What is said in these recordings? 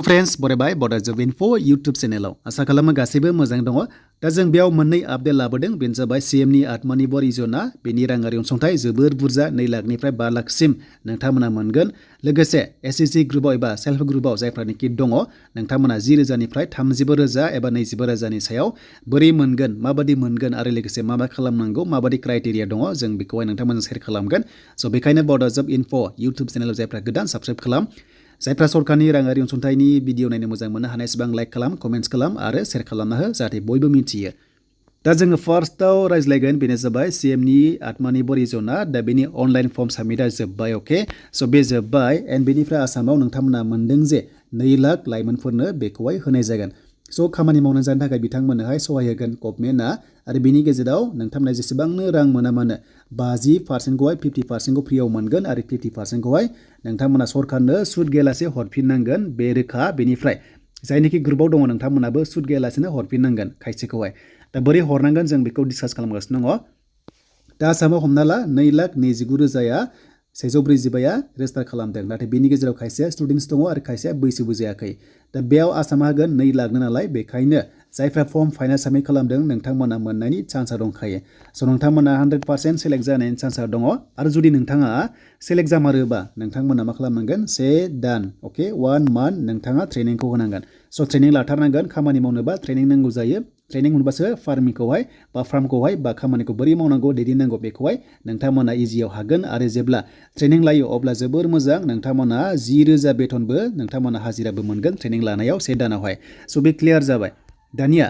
friends बरायबाय बडा जब info YouTube channel आशा खालामो गासैबो मोजां दङ दा जों बेयाव मोननै आपडेट लाबोदों बेनो जाबाय सीएम नि आत्मनिर्भर योजना बेनि राङारि अनसुंथाइ जोबोर बुरजा 2 लाखनिफ्राय 5 लाखसिम नोंथांमोना मोनगोन लोगोसे एसएचजी ग्रुपआव एबा सेल्फ ग्रुपआव जायफ्रानोखि दङ नोंथांमोना 10,000 निफ्राय 35,000 एबा 25,000 नि सायाव बोरै मोनगोन माबादि मोनगोन आरो लोगोसे मा खालामनांगौ माबादि क्राइटेरिया दङ जों बेखौहाय नोंथांमोनजों शेयार खालामगोन सो बेखायनो बडा जब इनफो यूट्यूब चैनलाव जायफ्रा गोदान साबस्क्राइब खालाम जायफ्रा सरकारनि राङारि अनसुंथाइनि भिडिअ नायनो मोजां मोनो हानायसेबां लाइक खालाम कमेन्ट्स खालाम आरो शेयार खालामना हो जाहाथे बयबो मिथियो दा जोङो फार्स्टआव रायज्लायगोन बेनो जाबाय सीएम नि आत्मनिर्भर योजना दा बेनि अनलाइन फर्म साबमिटआ जोब्बाय ओके सो बे जोब्बाय एन्ड बेनिफ्राय आसामाव नोंथांमोना मोनदों जे 2 लाख लाइमोनफोरनो बेखौहाय होनाय जागोन सो खामानि मावनो जानो थाखाय बिथांमोननोहाय सहाय होगोन गभर्नमेन्टआ आरो बेनि गेजेराव नोंथांमोना जेसेबांनो रां मोना मानो 50% खौहाय 50% खौ फ्रियाव मोनगोन आरो 50% खौहाय नोंथांमोना सरकारनो सुद गैयालासे हरफिननांगोन बे रोखा बेनिफ्राय जायनिखि ग्रुपआव दङ नोंथांमोनाबो सुद गैयालासेनो हरफिननांगोन खायसेखौहाय दा बोरै हरनांगोन जों बेखौ डिसकास खालामगासिनो दङ दा आसामाव हमना ला 2,29,000 145 रेजिस्टार खालामदों नाथाय बेनि गेजेराव खायसेया स्टुडेन्टस दङ आरो खायसेया बैसोबो जायाखै दा बेयाव आसामा होगोन 2 लाखनो नालाय बेखायनो जायफ्रा फर्म फाइनाल साबमिट खालामदों नोंथांमोना मोननायनि चान्सआ दंखायो स' नोंथांमोना 100% सेलेक्ट जानायनि चान्सआ दङ आरो जुदि नोंथाङा सेलेक्ट जामारोबा नोंथांमोना मा खालामनांगोन 1 दान ओके 1 मान्थ नोंथाङा ट्रेनिंखौ होनांगोन स' ट्रेनिं लाथारनांगोन खामानि मावनोबा ट्रेनिं नांगौ जायो ट्रेनिं मोनबासो फार्मिंखौहाय बा फार्मखौहाय बा खामानिखौ बोरै मावनांगौ दैदेननांगौ बेखौहाय नोंथांमोना इजियाव हागोन आरो जेब्ला ट्रेनिं लायो अब्ला जोबोर मोजां नोंथांमोना 10,000 बेथनबो नोंथांमोना हाजिराबो मोनगोन ट्रेनिं लानायाव 1 दानावहाय स' बे क्लियार जाबाय दानिया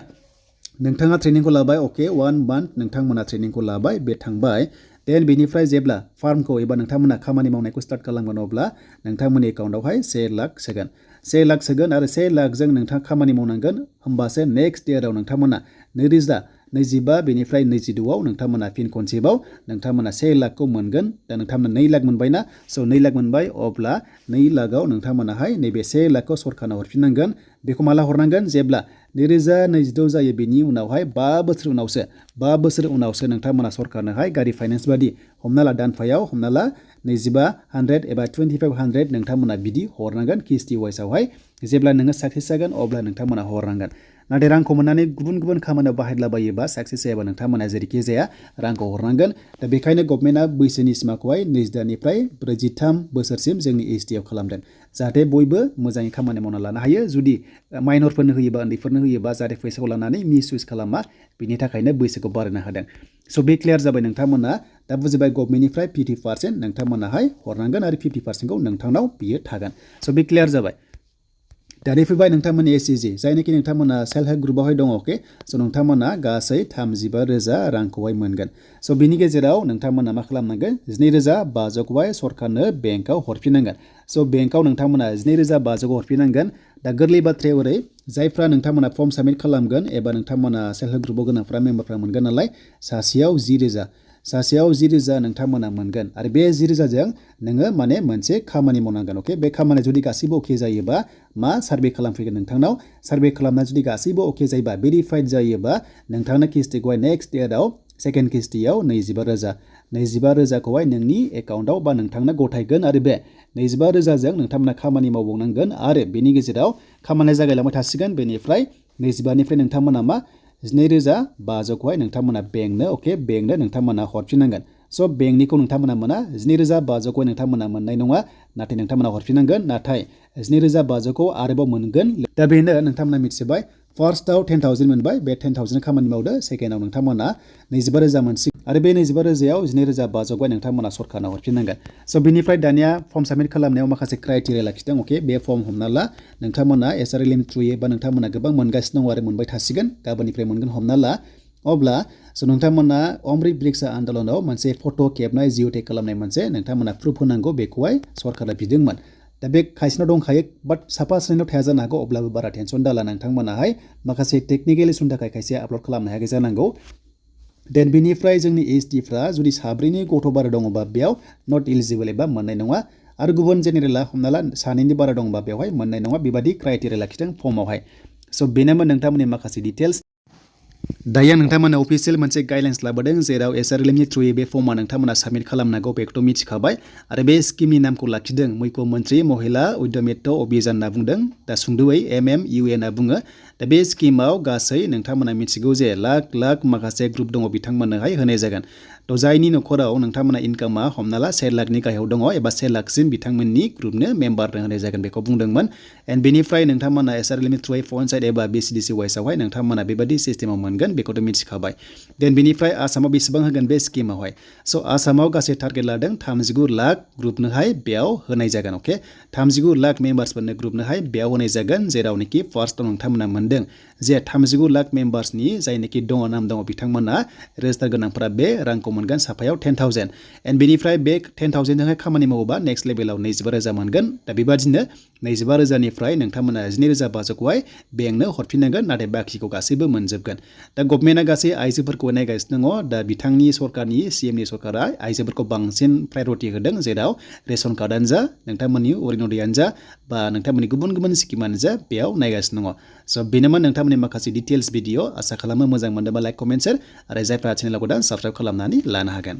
नोंथाङा ट्रेनिंखौ लाबाय ओके 1 मान्थ नोंथांमोना ट्रेनिंखौ लाबाय बे थांबाय देन बेनिफ्राय जेब्ला फार्मखौ एबा नोंथांमोना खामानि मावनायखौ स्टार्ट खालामगोन अब्ला नोंथांमोननि एकाउन्टआवहाय 1 लाख सोगोन 1 लाख सोगोन आरो 1 लाखजों नोंथाङा खामानि मावनांगोन होमबासो नेक्स्ट इयाराव नोंथांमोना 2025 बेनिफ्राय 26आव नोंथांमोना फिन खनसेबाव नोंथांमोना 1 लाखखौ मोनगोन दा नोंथांमोना 2 लाख मोनबायना स' 2 लाख मोनबाय अब्ला 2 लाखआव नोंथांमोनाहाय नैबे 1 लाखखौ सरकारनो हरफिननांगोन बेखौ माला हरनांगन जेब्ला 2026 जायो बेनि उनावहाय 5 बोसोर उनावसो नोंथांमोना सरकारनोहाय गारि फाइनान्स बादि हमना ला दानफायाव हमना ला 2500 एबा 2500 नोंथांमोना बिदि हरनांगोन किस्ति वाइसआवहाय जेब्ला नोङो साक्सेस जागोन अब्ला नोंथांमोना हरनांगोन नाथाय रांखौ मोननानै गुबुन खामानियाव बाहायलाबायोबा साक्सेस जायाबा नोंथांमोना जेरैखि जाया रांखौ हरनांगोन दा बेखायनो गभर्नमेन्टआ बैसोनि सिमाखौहाय 22 निफ्राय 43 बोसोरसिम जोंनि एसटिआव खालामदों जाहाथे बयबो मोजाङै खामानि मावना लानो हायो जुदि माइनरफोरनो होयोबा उन्दैफोरनो होयोबा जाहाथे फैसाखौ लानानै मिसइउज खालामा बिनि थाखायनो बैसोखौ बारायना होदों स' बे क्लियार जाबाय नोंथांमोना दा बुजिबाय गभर्नमेन्टनिफ्राय 50% नोंथांमोनाहाय हरनांगोन आरो 50% खौ नोंथांनाव बियो थागोन स' बे क्लियार जाबाय दानि फैबाय नोंथांमोननि एसएचजि जायनाखि नोंथांमोना सेल्फ हेल्प ग्रुपआवहाय दङ ओके स' नोंथांमोना गासै 35,000 रांखौहाय मोनगोन स' बिनि गेजेराव नोंथांमोना मा खालामनांगोन 12,500 खौहाय सरकारनो बेंकआव हरफिननांगोन स' बेंकआव नोंथांमोना 12,500 खौ हरफिननांगोन दा गोरलै बाथ्राया ओरै जायफ्रा नोंथांमोना फर्म साबमिट खालामगोन एबा नोंथांमोना सेल्फ हेल्प ग्रुपआव गोनांफ्रा मेम्बारफ्रा मोनगोन नालाय सासेयाव 10,000 नोंथांमोना मोनगोन आरो बे 10,000 जों नोङो माने मोनसे खामानि मावनांगोन ओके बे खामानिया जुदि गासैबो अके जायोबा मा सार्भे खालामफैगोन नोंथांनाव सार्भे खालामना जुदि गासैबो अके जायोबा भेरिफाइड जायोबा नोंथांनो किस्तिखौहाय नेक्स्ट इयाराव सेकेन्ड किस्तियाव 25,000 खौहाय नोंनि एकाउन्टआव बा नोंथांनो गथायगोन आरो बे 25,000 जों नोंथांमोना खामानि मावबावनांगोन आरो बेनि गेजेराव खामानिया जागायलांबाय थासिगोन बेनिफ्राय 25 निफ्राय नोंथांमोना मा 12,500 खौहाय नोंथांमोना बेंकनो ओके बेंकनो नोंथांमोना हरफिननांगोन स' बेंकनिखौ नोंथांमोना मोना 12,500 खौहाय नोंथांमोना मोननाय नङा नाथाय नोंथांमोना हरफिननांगोन नाथाय 12,500 खौ आरोबाव मोनगोन दा बेनो नोंथांमोना मिथिबाय फार्स्टआव 10,000 मोनबाय बे 10,000 खामानि मावदो सेकेन्डआव नोंथांमोना 25,000 मोनसिगोन आरो बे 25,000आव 12,500 खौहाय नोंथांमोना सरकारनो हरफिननांगोन स' बेनिफ्राय दानिया फर्म साबमिट खालामनायाव माखासे क्राइटेरिया लाखिदों अके बे फर्म हमना ला नोंथांमोना एसआरएलएम थ्रुयै बा नोंथांमोना गोबां मोनगासिनो दङ आरो मोनबाय थासिगोन गाबोननिफ्राय मोनगोन हमना ला अब्ला स' नोंथांमोना अमृत ब्रिक्सा आन्दलनाव मोनसे फट' खेबनाय जिअ'टेक खालामनाय मोनसे नोंथांमोना प्रुफ होनांगौ बेखौहाय सरकारा बिदोंमोन दा बे खायसेनाव दंखायो बाट साफा सानैनाव थाया जानो हागौ अब्लाबो बारा टेनसन दाला नोंथांमोनाहाय माखासे टेकनिकेल इसुनि थाखाय खायसे आपल'ड खालामनो हायाखै जानांगौ देन बेनिफ्राय जोंनि एसटिफ्रा जुदि 2नि गथ' बारा दङबा बेयाव नट इलिजिबल एबा मोननाय नङा आरो गुबुन जेनेरेला हमना ला 2नि बारा दङबा बेवहाय मोननाय नङा बेबादि क्राइटेरिया लाखिदों फर्मावहाय स' बेनोमोन नोंथांमोननि माखासे डिटेल्स दायो नोंथांमोना अफिसियेल मोनसे गाइडलाइन्स लाबोदों जेराव एसआरएलएमनि थ्रुयै बे फर्मा नोंथांमोना साबमिट खालामनांगौ बेखौथ' मिथिखाबाय आरो बे स्किमनि नामखौ लाखिदों मुख्यमन्त्री महिला उद्यमित्व अभियान होनना बुंदों दा सुंद'यै MMUA होनना बुङो दा बे स्किमाव गासै नोंथांमोना मिथिगौ जे लाख माखासे ग्रुप दङ बिथांमोननोहाय होनाय जागोन थ' जायनि न'खराव नोंथांमोना इनकामा हमना ला 1 लाखनि गाहायाव दङ एबा 1 लाखसिम बिथांमोननि ग्रुपनो मेम्बारनो होनाय जागोन बेखौ बुंदोंमोन एन्ड बेनिफ्राय नोंथांमोना एसआरएलएमनि थ्रुयै पन्सायत एबा BCDC वाइसआवहाय नोंथांमोना बेबायदि सिस्टेमाव मोनगोन बेखौथ' मिथिखाबाय देन बेनिफ्राय आसामाव बेसेबां होगोन बे स्किमावहाय स' आसामाव गासै टारगेट लादों 39 लाख ग्रुपनोहाय बेयाव होनाय जागोन अके 39 लाख मेम्बार्सफोरनो ग्रुपनोहाय बेयाव होनाय जागोन जेरावनोखि फार्स्टआव नोंथांमोना मोनदों जे 39 लाख मेम्बार्सनि जायनोखि दङ नाम दङ बिथांमोना रेजिस्टार गोनांफोरा बे रांखौ मोनगोन साफायाव 10,000 एन्ड बेनिफ्राय बे 10,000 जोंहाय खामानि मावोबा नेक्स्ट लेभेलाव 25,000 मोनगोन दा बेबादिनो 25,000निफ्राय नोंथांमोना 12,500खौहाय बेंकनो हरफिननांगोन नाथाय बाखिखौ गासैबो मोनजोबगोन दा गभर्नमेन्टआ गासै आइजोफोरखौ नायगासिनो दङ दा बिथांनि सरकारनि CMनि सरकारा आइजोफोरखौ बांसिन प्रायरिटि होदों जेराव रेशन कार्डआनो जा नोंथांमोननि अरुण'दयानो जा बा नोंथांमोननि गुबुन स्किमानो जा बेयाव नायगासिनो दङ स' बेनोमोन नोंथांमोननि माखासे डिटेल्स भिडिअ आसा खालामो मोजां मोनदोंबा लाइक कमेन्ट शेयार आरो जायफ्रा चेनेलखौ दा साबस्क्राइब खालामनानै लानो हागोन